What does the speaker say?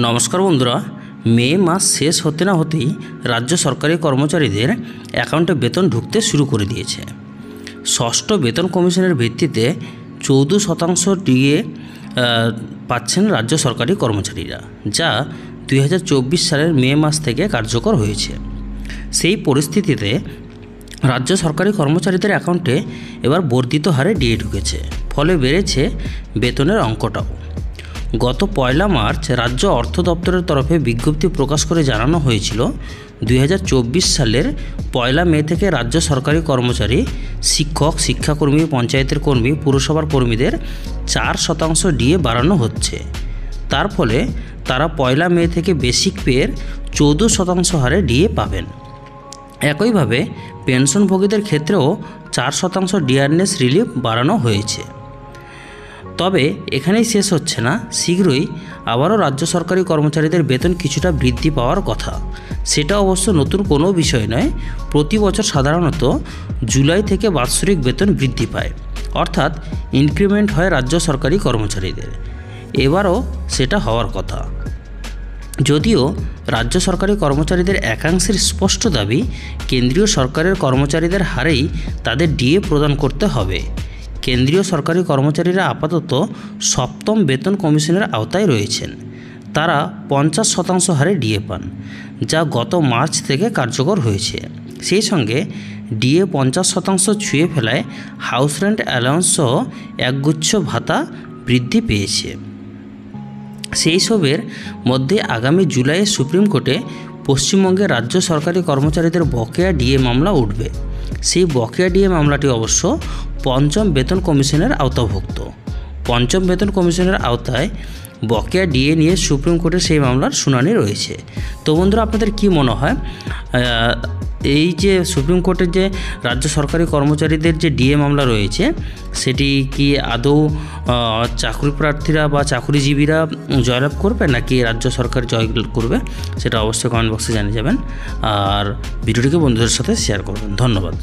নমস্কার বন্ধুরা, মে মাস শেষ হতে না হতেই রাজ্য সরকারি কর্মচারীদের অ্যাকাউন্টে বেতন ঢুকতে শুরু করে দিয়েছে। ষষ্ঠ বেতন কমিশনের ভিত্তিতে 14% ডিএ পাচ্ছেন রাজ্য সরকারি কর্মচারীরা, যা 2024 সালের মে মাস থেকে কার্যকর হয়েছে। সেই পরিস্থিতিতে রাজ্য সরকারি কর্মচারীদের অ্যাকাউন্টে এবার বর্ধিত হারে ডিএ ঢুকেছে, ফলে বেড়েছে বেতনের অঙ্কটাও। গত 1 মার্চ রাজ্য অর্থ দপ্তরের তরফে বিজ্ঞপ্তি প্রকাশ করে জানানো হয়েছিল 2024 সালের 1 মে থেকে রাজ্য সরকারি কর্মচারী, শিক্ষক, শিক্ষাকর্মী, পঞ্চায়েতের কর্মী, পুরসভার কর্মীদের 4% ডিএ বাড়ানো হচ্ছে। তার ফলে তারা 1 মে থেকে বেসিক পেয়ের 14% হারে ডিএ পাবেন। একইভাবে পেনশনভোগীদের ক্ষেত্রেও 4% ডিআরএস রিলিফ বাড়ানো হয়েছে। তবে এখানেই শেষ হচ্ছে না, শীঘ্রই আবারও রাজ্য সরকারি কর্মচারীদের বেতন কিছুটা বৃদ্ধি পাওয়ার কথা। সেটা অবশ্য নতুন কোনো বিষয় নয়। প্রতি বছর সাধারণত জুলাই থেকে বাৎসরিক বেতন বৃদ্ধি পায়, অর্থাৎ ইনক্রিমেন্ট হয় রাজ্য সরকারি কর্মচারীদের। এবারও সেটা হওয়ার কথা। যদিও রাজ্য সরকারি কর্মচারীদের একাংশের স্পষ্ট দাবি, কেন্দ্রীয় সরকারের কর্মচারীদের হারেই তাদের ডিএ প্রদান করতে হবে। কেন্দ্রীয় সরকারি কর্মচারীরা আপাতত 7ম বেতন কমিশনের আওতায় রয়েছেন। তারা 50% হারে ডিএ পান, যা গত মার্চ থেকে কার্যকর হয়েছে। সেই সঙ্গে ডিএ 50% ছুঁয়ে ফেলায় হাউস রেন্ট অ্যালাউন্স সহ একগুচ্ছ ভাতা বৃদ্ধি পেয়েছে। সেই সবের মধ্যে আগামী জুলাইয়ে সুপ্রিম কোর্টে পশ্চিমবঙ্গের রাজ্য সরকারি কর্মচারীদের বকেয়া ডিএ মামলা উঠবে। সেই বকেয়া ডিএ মামলাটি অবশ্য 5ম বেতন কমিশনের আওতাভুক্ত। 5ম বেতন কমিশনের আওতায় বকেয়া ডিএ নিয়ে সুপ্রিম কোর্টে সেই মামলার শুনানি রয়েছে। তো বন্ধুরা, আপনাদের কি মনে হয়, এই যে সুপ্রিম কোর্টের যে রাজ্য সরকারি কর্মচারীদের যে ডিএ মামলা রয়েছে, সেটি কি আদৌ চাকরি প্রার্থীরা বা চাকরিজীবীরা জয়লাভ করবে, নাকি রাজ্য সরকার জয় করবে? সেটা অবশ্যই কমেন্ট বক্সে জানিয়ে যাবেন। আর ভিডিওটিকে বন্ধুদের সাথে শেয়ার করবেন। ধন্যবাদ।